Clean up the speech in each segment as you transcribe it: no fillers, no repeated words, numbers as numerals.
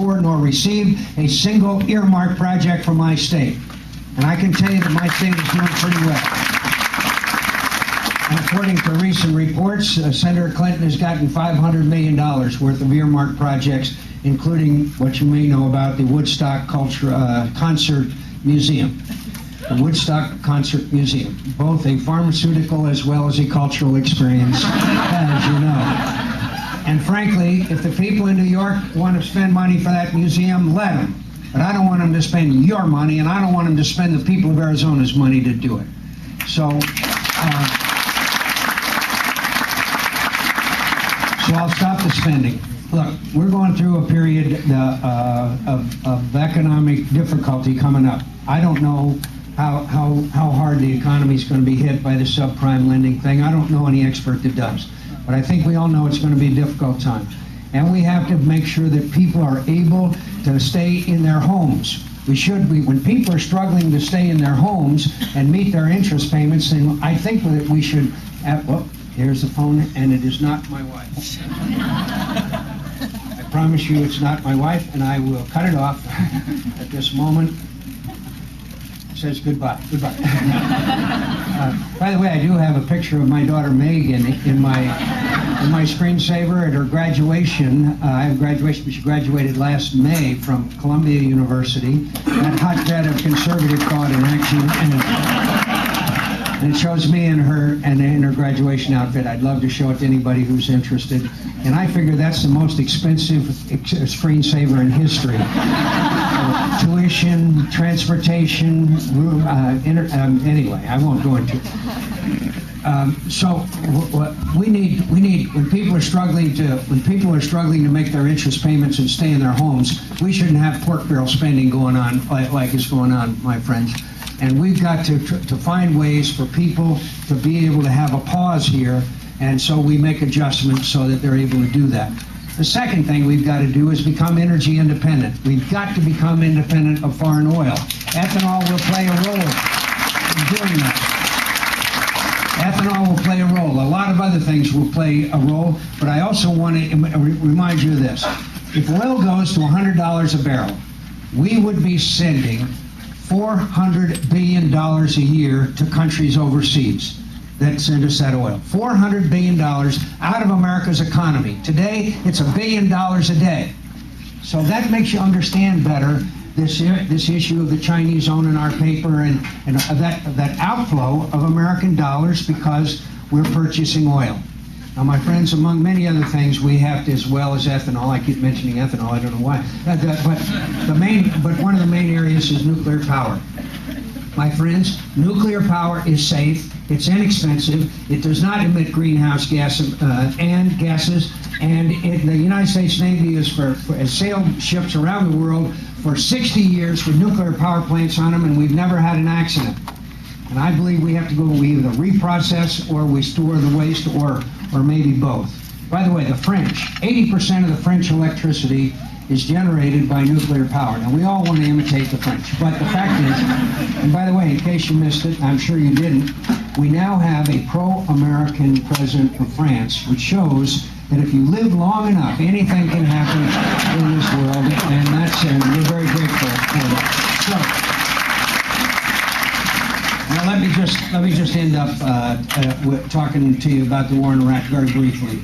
for nor received a single earmark project from my state. And I can tell you that my state is doing pretty well. And according to recent reports, Senator Clinton has gotten $500 million worth of earmark projects, including what you may know about the Woodstock Concert Museum. The Woodstock Concert Museum, both a pharmaceutical as well as a cultural experience, as you know. And frankly, if the people in New York want to spend money for that museum, let them. But I don't want them to spend your money, and I don't want them to spend the people of Arizona's money to do it. So I'll stop the spending. Look, we're going through a period of economic difficulty coming up. I don't know how hard the economy is going to be hit by the subprime lending thing. I don't know any expert that does. But I think we all know it's going to be a difficult time. And we have to make sure that people are able to stay in their homes. When people are struggling to stay in their homes and meet their interest payments, then I think that we should well, here's the phone, and it is not my wife. I promise you it's not my wife, and I will cut it off at this moment. It says goodbye. Goodbye. By the way, I do have a picture of my daughter Megan in my screensaver at her graduation. I have graduation. She graduated last May from Columbia University, that hotbed of conservative thought and action. And it shows me in her graduation outfit. I'd love to show it to anybody who's interested. And I figure that's the most expensive screensaver in history. Tuition, transportation, room, anyway, I won't go into it. So what we need when people are struggling to make their interest payments and stay in their homes, we shouldn't have pork barrel spending going on like is going on, my friends. And we've got to find ways for people to be able to have a pause here, and so we make adjustments so that they're able to do that. The second thing we've got to do is become energy independent. We've got to become independent of foreign oil. Ethanol will play a role in doing that. Ethanol will play a role. A lot of other things will play a role, but I also want to remind you of this. If oil goes to $100 a barrel, we would be sending $400 billion a year to countries overseas that send us that oil. $400 billion out of America's economy. Today, it's $1 billion a day. So that makes you understand better this issue of the Chinese owning our paper and that outflow of American dollars because we're purchasing oil. Now, my friends, among many other things, we have to, as well as ethanol. I keep mentioning ethanol. I don't know why. But one of the main areas is nuclear power. My friends, nuclear power is safe. It's inexpensive. It does not emit greenhouse gases. And the United States Navy has sailed ships around the world for 60 years with nuclear power plants on them, and we've never had an accident. And I believe we have to go, we either reprocess or we store the waste or maybe both. By the way, the French, 80% of the French electricity is generated by nuclear power. Now, we all want to imitate the French, but the fact is, and by the way, in case you missed it, I'm sure you didn't, we now have a pro-American president of France, which shows that if you live long enough, anything can happen in this world, and we're very grateful for that. So, now let me just end up talking to you about the war in Iraq very briefly.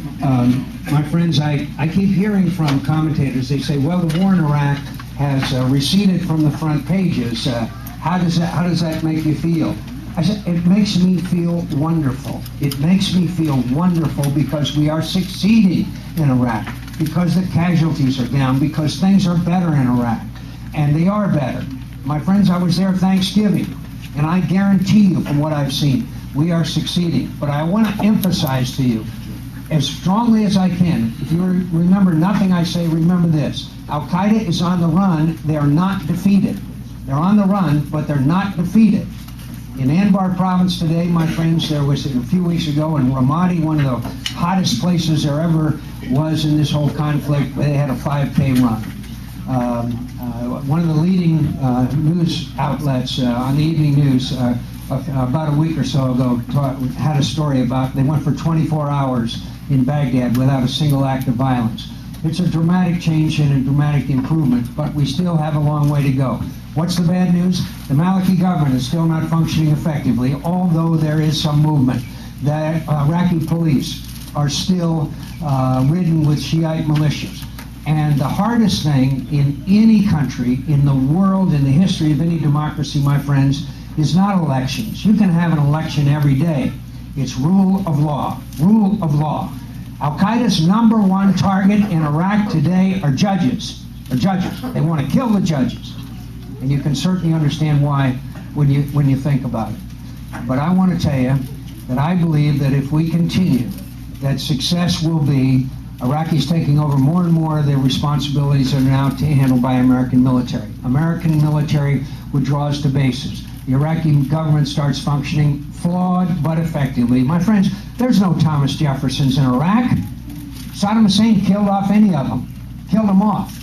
My friends, I keep hearing from commentators. They say, "Well, the war in Iraq has receded from the front pages. How does that make you feel?" I said, "It makes me feel wonderful. It makes me feel wonderful because we are succeeding in Iraq, because the casualties are down, because things are better in Iraq, and they are better." My friends, I was there Thanksgiving. And I guarantee you, from what I've seen, we are succeeding. But I want to emphasize to you, as strongly as I can, if you remember nothing I say, remember this. Al-Qaeda is on the run. They are not defeated. They're on the run, but they're not defeated. In Anbar province today, my friends, there was a few weeks ago in Ramadi, one of the hottest places there ever was in this whole conflict. They had a 5K run. One of the leading news outlets on the evening news about a week or so ago had a story about they went for 24 hours in Baghdad without a single act of violence. It's a dramatic change and a dramatic improvement, but we still have a long way to go. What's the bad news? The Maliki government is still not functioning effectively, although there is some movement. The Iraqi police are still ridden with Shiite militias. And the hardest thing in any country, in the world, in the history of any democracy, my friends, is not elections. You can have an election every day. It's rule of law. Rule of law. Al-Qaeda's #1 target in Iraq today are judges. They want to kill the judges. And you can certainly understand why when you think about it. But I want to tell you that I believe that if we continue, that success will be Iraqis taking over more and more of their responsibilities that are now handled by American military. American military withdraws to bases. The Iraqi government starts functioning, flawed but effectively. My friends, there's no Thomas Jeffersons in Iraq. Saddam Hussein killed off any of them, killed them off.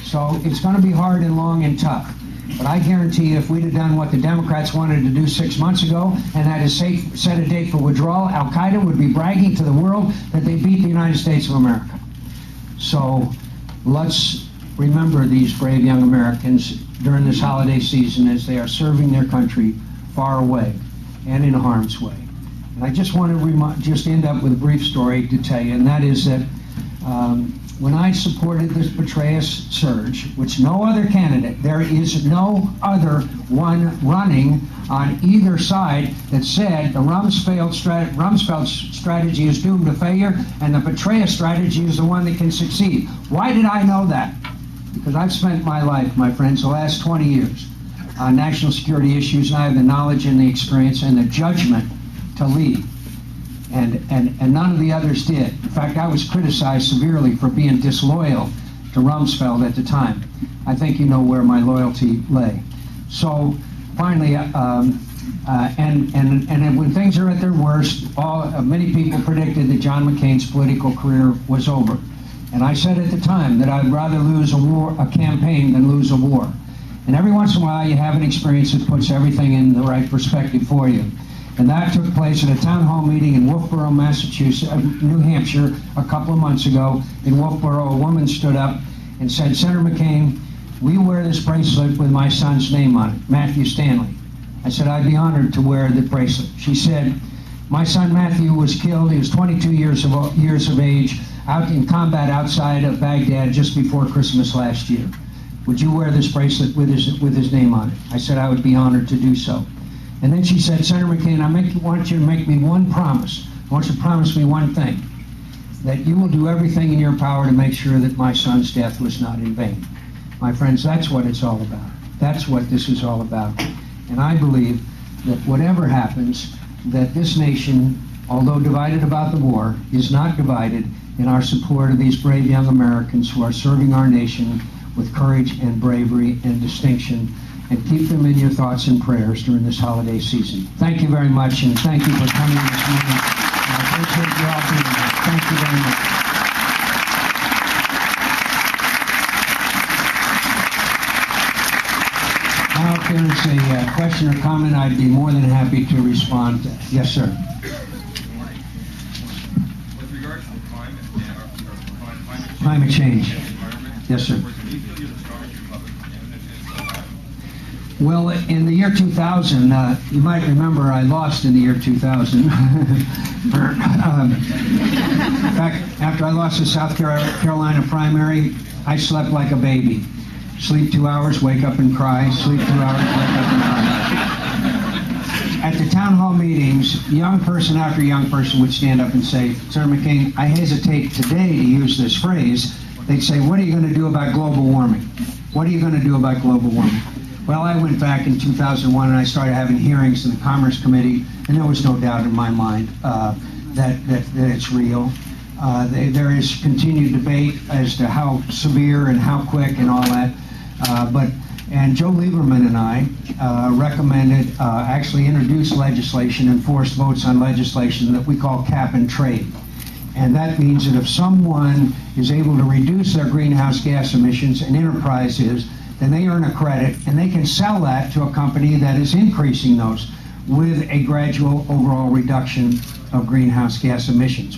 So it's going to be hard and long and tough. But I guarantee you, if we'd have done what the Democrats wanted to do 6 months ago, and that is set a date for withdrawal, Al-Qaeda would be bragging to the world that they beat the United States of America. So let's remember these brave young Americans during this holiday season as they are serving their country far away and in harm's way. And I just want to just end up with a brief story to tell you, and that is that when I supported this Petraeus surge, which no other candidate, there is no other one running on either side that said the Rumsfeld strategy is doomed to failure and the Petraeus strategy is the one that can succeed. Why did I know that? Because I've spent my life, my friends, the last 20 years on national security issues, and I have the knowledge and the experience and the judgment to lead. And none of the others did. In fact, I was criticized severely for being disloyal to Rumsfeld at the time. I think you know where my loyalty lay. So finally, and when things are at their worst, many people predicted that John McCain's political career was over. And I said at the time that I'd rather lose a campaign than lose a war. And every once in a while you have an experience that puts everything in the right perspective for you. And that took place at a town hall meeting in Wolfboro, Massachusetts, New Hampshire, a couple of months ago. In Wolfboro, a woman stood up and said, "Senator McCain, we wear this bracelet with my son's name on it, Matthew Stanley." I said, "I'd be honored to wear the bracelet." She said, "My son Matthew was killed. He was 22 years of age, out in combat outside of Baghdad just before Christmas last year. Would you wear this bracelet with his name on it?" I said, "I would be honored to do so." And then she said, "Senator McCain, I want you to make me one promise. I want you to promise me one thing, that you will do everything in your power to make sure that my son's death was not in vain." My friends, that's what it's all about. That's what this is all about. And I believe that whatever happens, that this nation, although divided about the war, is not divided in our support of these brave young Americans who are serving our nation with courage and bravery and distinction. And keep them in your thoughts and prayers during this holiday season. Thank you very much, and thank you for coming this morning. I appreciate you all being here. Thank you very much. Now, if there's a question or comment, I'd be more than happy to respond. Yes, sir. With regards to Climate change. Yes, sir. Well, in the year 2000, you might remember I lost in the year 2000. In fact, after I lost the South Carolina primary, I slept like a baby. Sleep 2 hours, wake up and cry. Sleep 2 hours, wake up and cry. At the town hall meetings, young person after young person would stand up and say, "Senator McCain, I hesitate today to use this phrase." They'd say, "What are you going to do about global warming? What are you going to do about global warming?" Well, I went back in 2001 and I started having hearings in the Commerce Committee, and there was no doubt in my mind that it's real. There is continued debate as to how severe and how quick and all that. And Joe Lieberman and I recommended, actually introduced legislation and forced votes on legislation that we call cap and trade. And that means that if someone is able to reduce their greenhouse gas emissions, an enterprise is, then they earn a credit and they can sell that to a company that is increasing those with a gradual overall reduction of greenhouse gas emissions.